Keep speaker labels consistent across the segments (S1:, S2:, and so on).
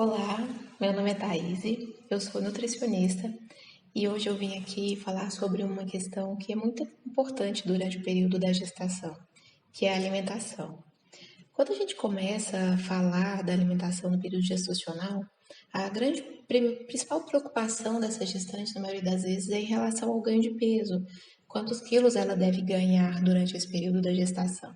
S1: Olá, meu nome é Thaís, eu sou nutricionista e hoje eu vim aqui falar sobre uma questão que é muito importante durante o período da gestação, que é a alimentação. Quando a gente começa a falar da alimentação no período gestacional, a principal preocupação dessa gestante, na maioria das vezes, é em relação ao ganho de peso. Quantos quilos ela deve ganhar durante esse período da gestação?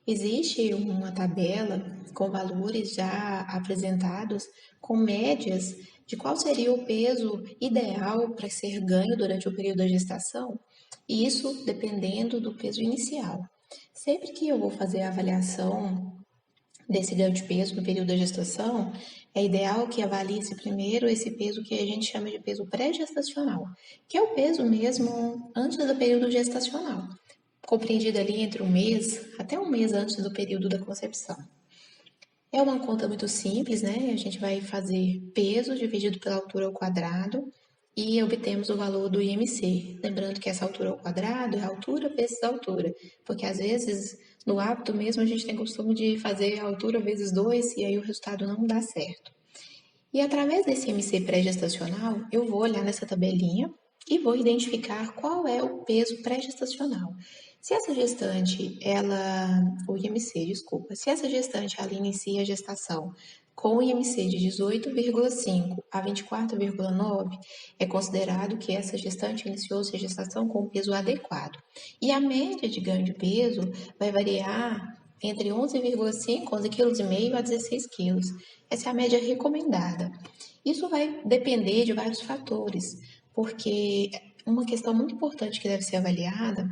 S1: Existe uma tabela com valores já apresentados, com médias de qual seria o peso ideal para ser ganho durante o período da gestação, e isso dependendo do peso inicial. Sempre que eu vou fazer a avaliação desse ganho de peso no período da gestação, é ideal que avalie-se primeiro esse peso que a gente chama de peso pré-gestacional, que é o peso mesmo antes do período gestacional, compreendido ali entre um mês até um mês antes do período da concepção. É uma conta muito simples, né? A gente vai fazer peso dividido pela altura ao quadrado e obtemos o valor do IMC. Lembrando que essa altura ao quadrado é a altura vezes a altura, porque às vezes no hábito mesmo a gente tem costume de fazer a altura vezes 2 e aí o resultado não dá certo. E através desse IMC pré-gestacional, eu vou olhar nessa tabelinha e vou identificar qual é o peso pré-gestacional. Se essa gestante, o IMC, desculpa, se essa gestante ela inicia a gestação com o IMC de 18,5 a 24,9, é considerado que essa gestante iniciou sua gestação com o peso adequado. E a média de ganho de peso vai variar entre 11,5, 11,5 kg a 16 quilos. Essa é a média recomendada. Isso vai depender de vários fatores, porque uma questão muito importante que deve ser avaliada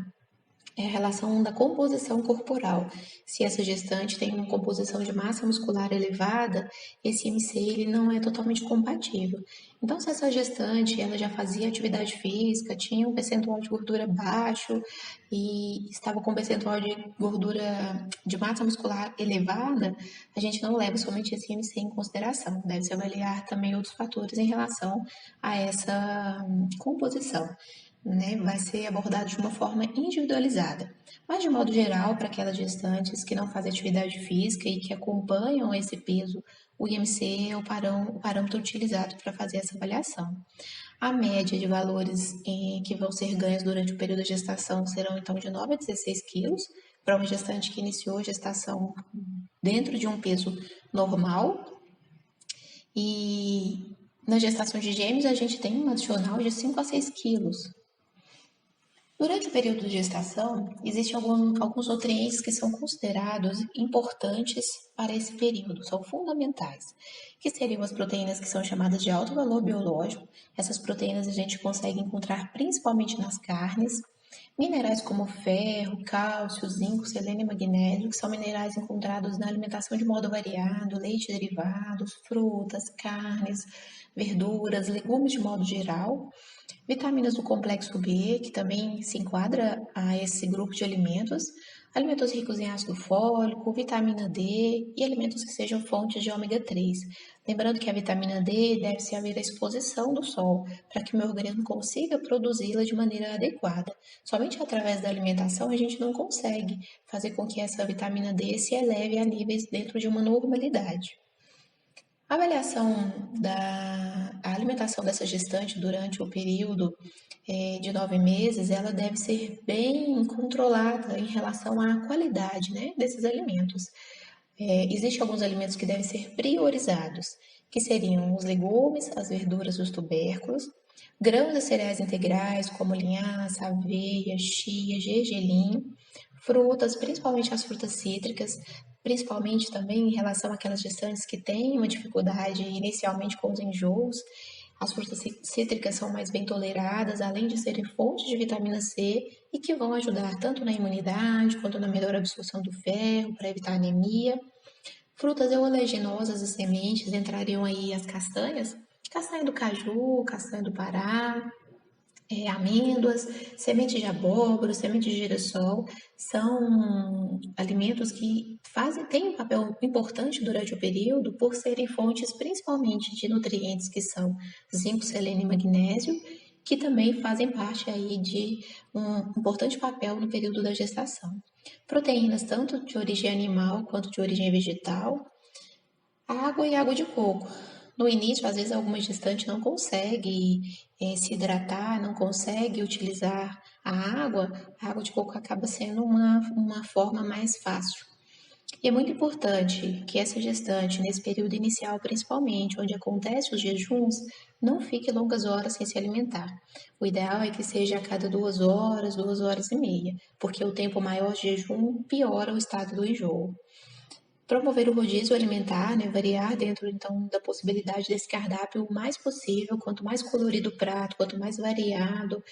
S1: é a relação da composição corporal. Se essa gestante tem uma composição de massa muscular elevada, esse IMC ele não é totalmente compatível. Então, se essa gestante ela já fazia atividade física, tinha um percentual de gordura baixo e estava com um percentual de gordura de massa muscular elevada, a gente não leva somente esse IMC em consideração. Deve-se avaliar também outros fatores em relação a essa composição, né, vai ser abordado de uma forma individualizada. Mas, de modo geral, para aquelas gestantes que não fazem atividade física e que acompanham esse peso, o IMC é o parâmetro utilizado para fazer essa avaliação. A média de valores que vão ser ganhos durante o período de gestação serão, então, de 9 a 16 quilos, para uma gestante que iniciou a gestação dentro de um peso normal. E na gestação de gêmeos, a gente tem um adicional de 5 a 6 quilos. Durante o período de gestação, existem alguns nutrientes que são considerados importantes para esse período, são fundamentais, que seriam as proteínas que são chamadas de alto valor biológico. Essas proteínas a gente consegue encontrar principalmente nas carnes, minerais como ferro, cálcio, zinco, selênio e magnésio, que são minerais encontrados na alimentação de modo variado, leite e derivados, frutas, carnes, verduras, legumes de modo geral. Vitaminas do complexo B, que também se enquadra a esse grupo de alimentos, alimentos ricos em ácido fólico, vitamina D e alimentos que sejam fontes de ômega 3. Lembrando que a vitamina D deve-se haver a exposição do sol, para que o meu organismo consiga produzi-la de maneira adequada. Somente através da alimentação a gente não consegue fazer com que essa vitamina D se eleve a níveis dentro de uma normalidade. A avaliação da alimentação dessa gestante durante o período de 9 meses, ela deve ser bem controlada em relação à qualidade, né, desses alimentos. Existem alguns alimentos que devem ser priorizados, que seriam os legumes, as verduras, os tubérculos, grãos e cereais integrais, como linhaça, aveia, chia, gergelim, frutas, principalmente as frutas cítricas, principalmente também em relação àquelas gestantes que têm uma dificuldade inicialmente com os enjoos. As frutas cítricas são mais bem toleradas, além de serem fontes de vitamina C e que vão ajudar tanto na imunidade quanto na melhor absorção do ferro, para evitar anemia. Frutas oleaginosas e sementes entrariam aí as castanhas, castanha do caju, castanha do Pará, amêndoas, semente de abóbora, semente de girassol, são alimentos que têm um papel importante durante o período por serem fontes principalmente de nutrientes que são zinco, selênio e magnésio, que também fazem parte aí de um importante papel no período da gestação. Proteínas tanto de origem animal quanto de origem vegetal, Água e água de coco. No início, às vezes, alguma gestante não consegue se hidratar, não consegue utilizar a água de coco acaba sendo uma forma mais fácil. E é muito importante que essa gestante, nesse período inicial principalmente, onde acontecem os jejuns, não fique longas horas sem se alimentar. O ideal é que seja a cada 2 horas, 2 horas e meia, porque o tempo maior de jejum piora o estado do enjoo. Promover o rodízio alimentar, né, variar dentro então da possibilidade desse cardápio o mais possível, quanto mais colorido o prato, quanto mais variado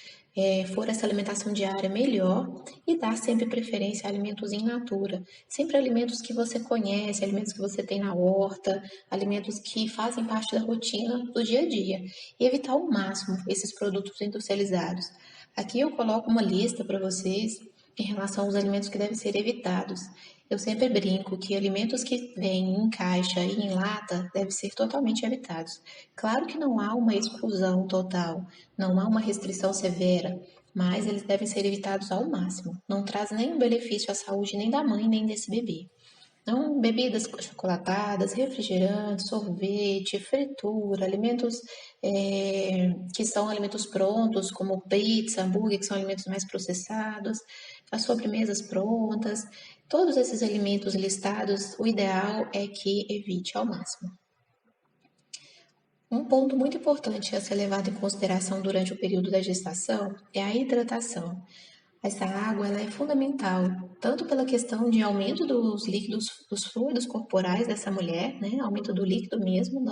S1: for essa alimentação diária, melhor, e dar sempre preferência a alimentos in natura, sempre alimentos que você conhece, alimentos que você tem na horta, alimentos que fazem parte da rotina do dia a dia, e evitar ao máximo esses produtos industrializados. Aqui eu coloco uma lista para vocês em relação aos alimentos que devem ser evitados. Eu sempre brinco que alimentos que vêm em caixa e em lata devem ser totalmente evitados. Claro que não há uma exclusão total, não há uma restrição severa, mas eles devem ser evitados ao máximo. Não traz nenhum benefício à saúde nem da mãe nem desse bebê. Então, bebidas chocolatadas, refrigerantes, sorvete, fritura, alimentos que são alimentos prontos, como pizza, hambúrguer, que são alimentos mais processados, as sobremesas prontas, todos esses alimentos listados, o ideal é que evite ao máximo. Um ponto muito importante a ser levado em consideração durante o período da gestação é a hidratação. Essa água ela é fundamental, tanto pela questão de aumento dos líquidos, dos fluidos corporais dessa mulher, né, aumento do líquido mesmo,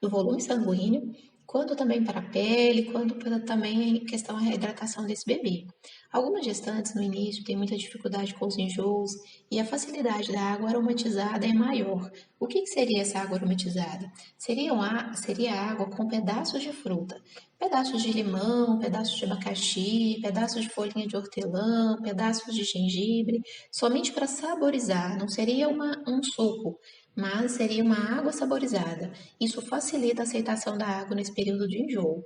S1: do volume sanguíneo, quanto também para a pele, quanto pela também questão da hidratação desse bebê. Algumas gestantes no início têm muita dificuldade com os enjoos e a facilidade da água aromatizada é maior. O que seria essa água aromatizada? Seria água com pedaços de fruta, pedaços de limão, pedaços de abacaxi, pedaços de folhinha de hortelã, pedaços de gengibre, somente para saborizar, não seria um suco, mas seria uma água saborizada. Isso facilita a aceitação da água nesse período de enjoo.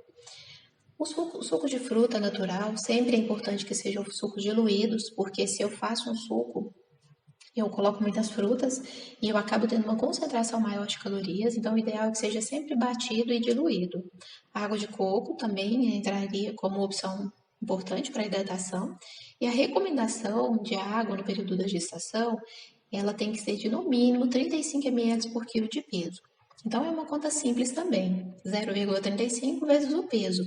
S1: O suco de fruta natural sempre é importante que sejam sucos diluídos, porque se eu faço um suco, eu coloco muitas frutas e eu acabo tendo uma concentração maior de calorias, então o ideal é que seja sempre batido e diluído. A água de coco também entraria como opção importante para a hidratação, e a recomendação de água no período da gestação, ela tem que ser de no mínimo 35 ml por quilo de peso. Então é uma conta simples também, 0,35 vezes o peso,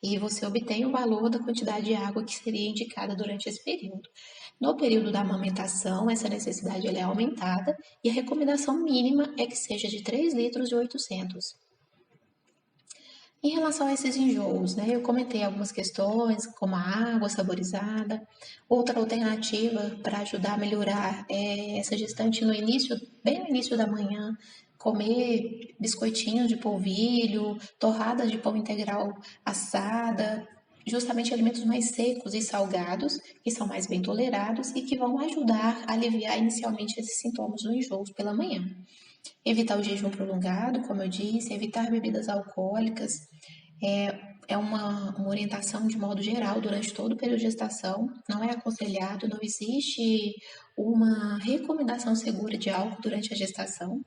S1: e você obtém o valor da quantidade de água que seria indicada durante esse período. No período da amamentação, essa necessidade é aumentada e a recomendação mínima é que seja de 3 litros e 800. Em relação a esses enjoos, né, eu comentei algumas questões, como a água saborizada. Outra alternativa para ajudar a melhorar essa gestante no início, bem no início da manhã, comer biscoitinhos de polvilho, torradas de pão integral assada, justamente alimentos mais secos e salgados, que são mais bem tolerados e que vão ajudar a aliviar inicialmente esses sintomas do enjoo pela manhã. Evitar o jejum prolongado, como eu disse, evitar bebidas alcoólicas, é uma orientação de modo geral durante todo o período de gestação. Não é aconselhado, não existe uma recomendação segura de álcool durante a gestação.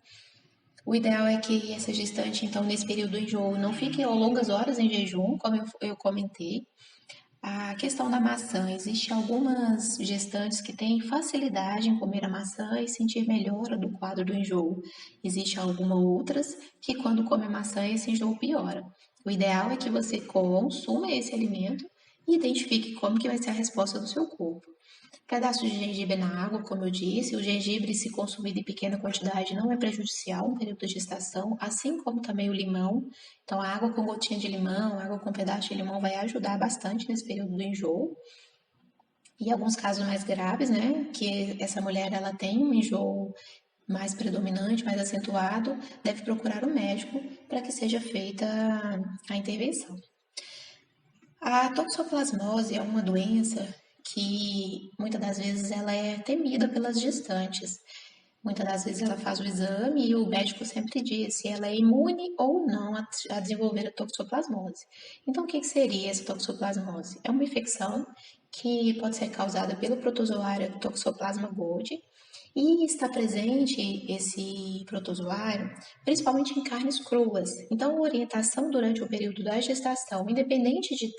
S1: O ideal é que essa gestante, então, nesse período do enjoo, não fique longas horas em jejum, como eu comentei. A questão da maçã, existe algumas gestantes que têm facilidade em comer a maçã e sentir melhora do quadro do enjoo. Existe algumas outras que quando come a maçã esse enjoo piora. O ideal é que você consuma esse alimento e identifique como que vai ser a resposta do seu corpo. Pedaços de gengibre na água, como eu disse, o gengibre, se consumido em pequena quantidade, não é prejudicial no período de gestação, assim como também o limão. Então, a água com gotinha de limão, água com pedaço de limão vai ajudar bastante nesse período do enjoo. E alguns casos mais graves, né, que essa mulher ela tem um enjoo mais predominante, mais acentuado, deve procurar o médico para que seja feita a intervenção. A toxoplasmose é uma doença que muitas das vezes ela é temida pelas gestantes. Muitas das vezes ela faz o exame e o médico sempre diz se ela é imune ou não a desenvolver a toxoplasmose. Então, o que seria essa toxoplasmose? É uma infecção que pode ser causada pelo protozoário Toxoplasma gold E está presente esse protozoário principalmente em carnes cruas. Então, a orientação durante o período da gestação, independente de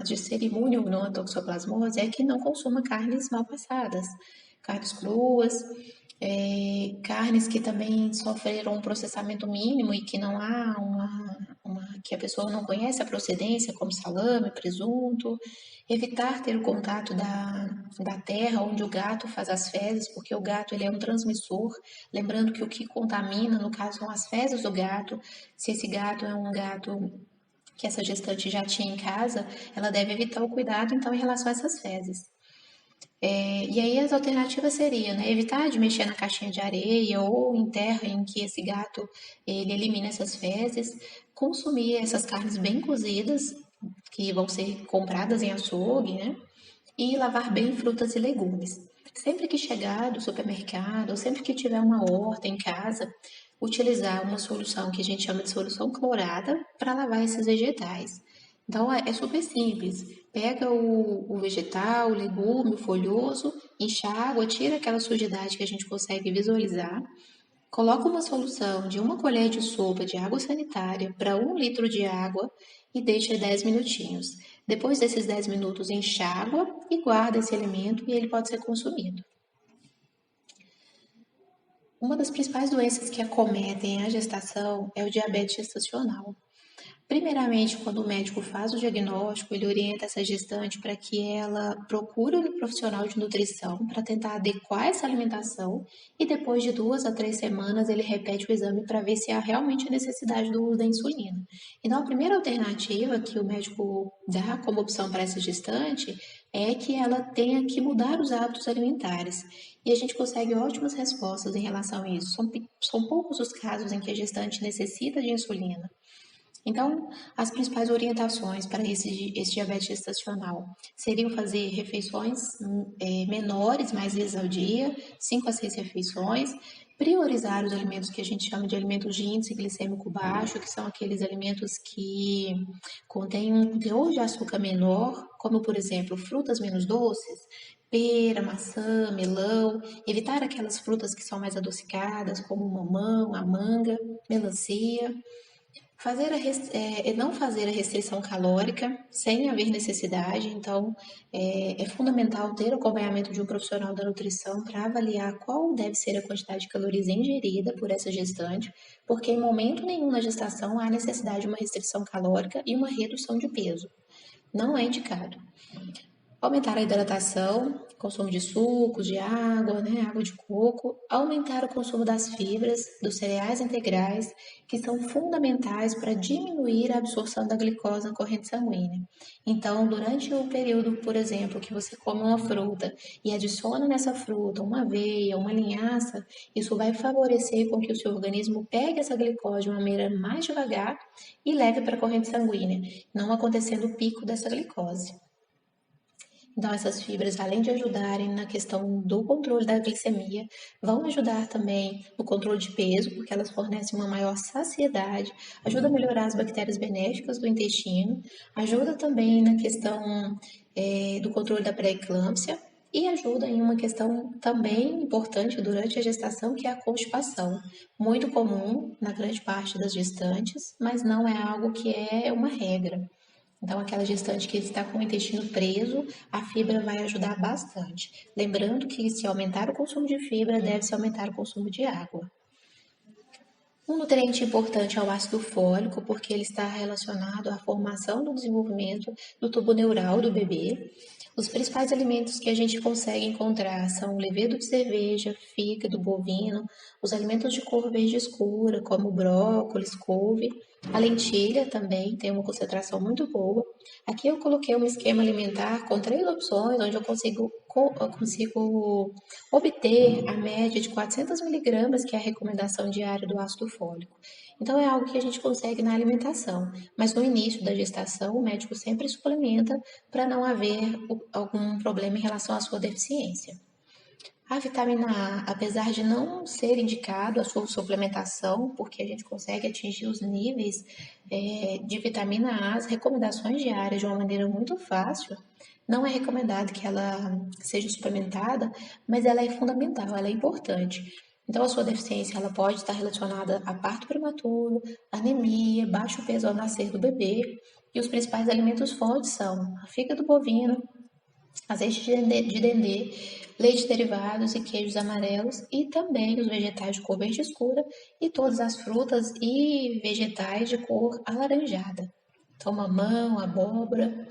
S1: de ser imune ou não à toxoplasmose, é que não consuma carnes mal passadas, carnes cruas, carnes que também sofreram um processamento mínimo e que não há que a pessoa não conhece a procedência, como salame, presunto, evitar ter o contato da terra onde o gato faz as fezes, porque o gato ele é um transmissor, lembrando que o que contamina, no caso, são as fezes do gato. Se esse gato é um gato que essa gestante já tinha em casa, ela deve evitar o cuidado, então, em relação a essas fezes. E aí as alternativas seriam, né, evitar de mexer na caixinha de areia ou em terra em que esse gato ele elimina essas fezes, consumir essas carnes bem cozidas, que vão ser compradas em açougue, né? E lavar bem frutas e legumes. Sempre que chegar do supermercado, ou sempre que tiver uma horta em casa, utilizar uma solução que a gente chama de solução clorada para lavar esses vegetais. Então é super simples. Pega o vegetal, o legume, o folhoso, enxágua, tira aquela sujidade que a gente consegue visualizar. Coloca uma solução de 1 colher de sopa de água sanitária para 1 litro de água e deixa 10 minutinhos. Depois desses 10 minutos, enxágua e guarda esse alimento e ele pode ser consumido. Uma das principais doenças que acometem a gestação é o diabetes gestacional. Primeiramente, quando o médico faz o diagnóstico, ele orienta essa gestante para que ela procure um profissional de nutrição para tentar adequar essa alimentação e depois de 2 a 3 semanas ele repete o exame para ver se há realmente a necessidade do uso da insulina. Então, a primeira alternativa que o médico dá como opção para essa gestante é que ela tenha que mudar os hábitos alimentares. E a gente consegue ótimas respostas em relação a isso. São poucos os casos em que a gestante necessita de insulina. Então, as principais orientações para esse diabetes gestacional seriam fazer refeições menores, mais vezes ao dia, 5 a 6 refeições, priorizar os alimentos que a gente chama de alimentos de índice glicêmico baixo, que são aqueles alimentos que contêm um teor de açúcar menor, como, por exemplo, frutas menos doces, pera, maçã, melão, evitar aquelas frutas que são mais adocicadas, como o mamão, a manga, melancia. Não fazer a restrição calórica sem haver necessidade, então é fundamental ter o acompanhamento de um profissional da nutrição para avaliar qual deve ser a quantidade de calorias ingerida por essa gestante, porque em momento nenhum na gestação há necessidade de uma restrição calórica e uma redução de peso. Não é indicado. Aumentar a hidratação, consumo de sucos, de água, né, água de coco, aumentar o consumo das fibras, dos cereais integrais, que são fundamentais para diminuir a absorção da glicose na corrente sanguínea. Então, durante o período, por exemplo, que você come uma fruta e adiciona nessa fruta uma aveia, uma linhaça, isso vai favorecer com que o seu organismo pegue essa glicose de uma maneira mais devagar e leve para a corrente sanguínea, não acontecendo o pico dessa glicose. Então, essas fibras, além de ajudarem na questão do controle da glicemia, vão ajudar também no controle de peso, porque elas fornecem uma maior saciedade, ajuda a melhorar as bactérias benéficas do intestino, ajuda também na questão do controle da pré-eclâmpsia e ajuda em uma questão também importante durante a gestação, que é a constipação, muito comum na grande parte das gestantes, mas não é algo que é uma regra. Então, aquela gestante que está com o intestino preso, a fibra vai ajudar bastante. Lembrando que, se aumentar o consumo de fibra, deve-se aumentar o consumo de água. Um nutriente importante é o ácido fólico, porque ele está relacionado à formação do desenvolvimento do tubo neural do bebê. Os principais alimentos que a gente consegue encontrar são o levedo de cerveja, fígado bovino, os alimentos de cor verde escura, como brócolis, couve. A lentilha também tem uma concentração muito boa. Aqui eu coloquei um esquema alimentar com 3 opções, onde eu consigo obter a média de 400 miligramas, que é a recomendação diária do ácido fólico. Então, é algo que a gente consegue na alimentação, mas no início da gestação, o médico sempre suplementa para não haver algum problema em relação à sua deficiência. A vitamina A, apesar de não ser indicado a sua suplementação, porque a gente consegue atingir os níveis de vitamina A, as recomendações diárias de uma maneira muito fácil, Não é recomendado que ela seja suplementada, mas ela é fundamental, ela é importante. Então, a sua deficiência ela pode estar relacionada a parto prematuro, anemia, baixo peso ao nascer do bebê. E os principais alimentos fontes são a fígado bovino, azeite de dendê, leite derivados e queijos amarelos e também os vegetais de cor verde escura e todas as frutas e vegetais de cor alaranjada. Então, mamão, abóbora.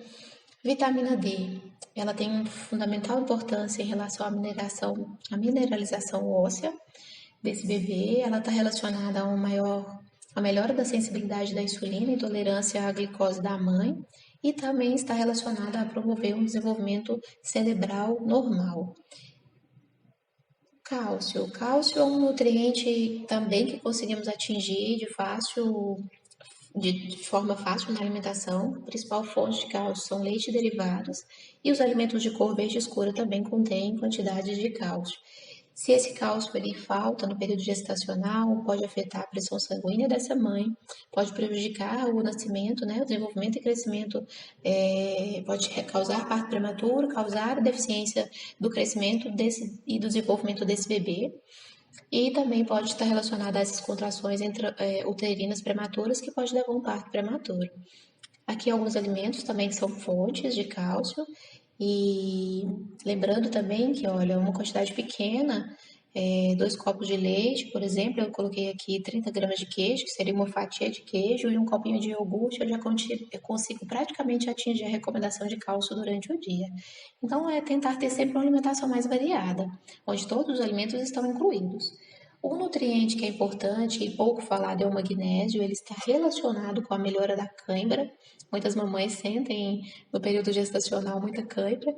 S1: Vitamina D, ela tem fundamental importância em relação à mineralização óssea desse bebê. Ela está relacionada a melhora da sensibilidade da insulina e tolerância à glicose da mãe e também está relacionada a promover um desenvolvimento cerebral normal. Cálcio. Cálcio é um nutriente também que conseguimos atingir de forma fácil na alimentação. A principal fonte de cálcio são leite e derivados, e os alimentos de cor verde escura também contêm quantidades de cálcio. Se esse cálcio ele falta no período gestacional, pode afetar a pressão sanguínea dessa mãe, pode prejudicar o nascimento, né, o desenvolvimento e crescimento, pode causar parto prematuro, causar deficiência do crescimento e do desenvolvimento desse bebê. E também pode estar relacionada a essas contrações uterinas prematuras que pode levar a um parto prematuro. Aqui alguns alimentos também que são fontes de cálcio e lembrando também que, olha, uma quantidade pequena, 2 copos de leite, por exemplo, eu coloquei aqui 30 gramas de queijo, que seria uma fatia de queijo, e um copinho de iogurte, eu consigo praticamente atingir a recomendação de cálcio durante o dia. Então, é tentar ter sempre uma alimentação mais variada, onde todos os alimentos estão incluídos. Um nutriente que é importante e pouco falado é o magnésio, ele está relacionado com a melhora da cãibra. Muitas mamães sentem no período gestacional muita cãibra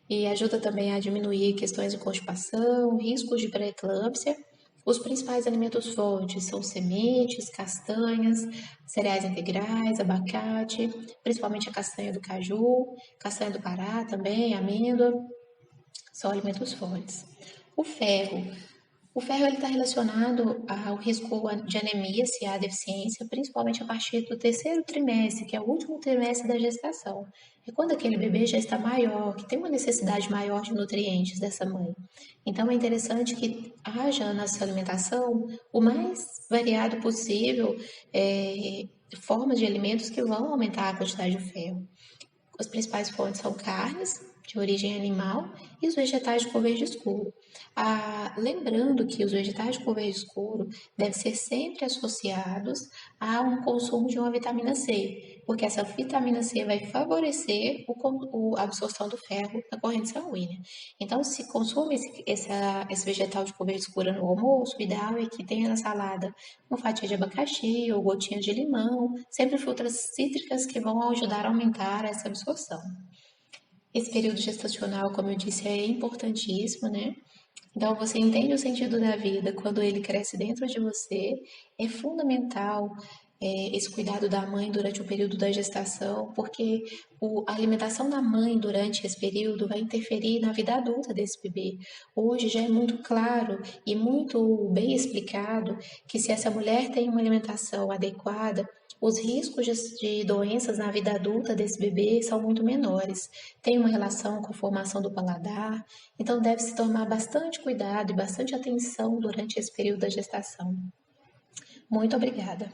S1: e ajuda também a diminuir questões de constipação, riscos de pré-eclâmpsia. Os principais alimentos fontes são sementes, castanhas, cereais integrais, abacate, principalmente a castanha do caju, castanha do Pará também, amêndoa, são alimentos fontes. O ferro. O ferro está relacionado ao risco de anemia se há deficiência, principalmente a partir do terceiro trimestre, que é o último trimestre da gestação. É quando aquele bebê já está maior, que tem uma necessidade maior de nutrientes dessa mãe. Então é interessante que haja na sua alimentação o mais variado possível, formas de alimentos que vão aumentar a quantidade de ferro. As principais fontes são carnes de origem animal e os vegetais de cor verde escuro. Lembrando que os vegetais de cor verde escuro devem ser sempre associados a um consumo de uma vitamina C, porque essa vitamina C vai favorecer a absorção do ferro na corrente sanguínea. Então, se consome esse vegetal de cor verde escura no almoço, o ideal é que tenha na salada uma fatia de abacaxi ou gotinhas de limão, sempre frutas cítricas que vão ajudar a aumentar essa absorção. Esse período gestacional, como eu disse, é importantíssimo, né? Então, você entende o sentido da vida quando ele cresce dentro de você. É fundamental esse cuidado da mãe durante o período da gestação, porque a alimentação da mãe durante esse período vai interferir na vida adulta desse bebê. Hoje já é muito claro e muito bem explicado que se essa mulher tem uma alimentação adequada, os riscos de doenças na vida adulta desse bebê são muito menores. Tem uma relação com a formação do paladar, então deve-se tomar bastante cuidado e bastante atenção durante esse período da gestação. Muito obrigada.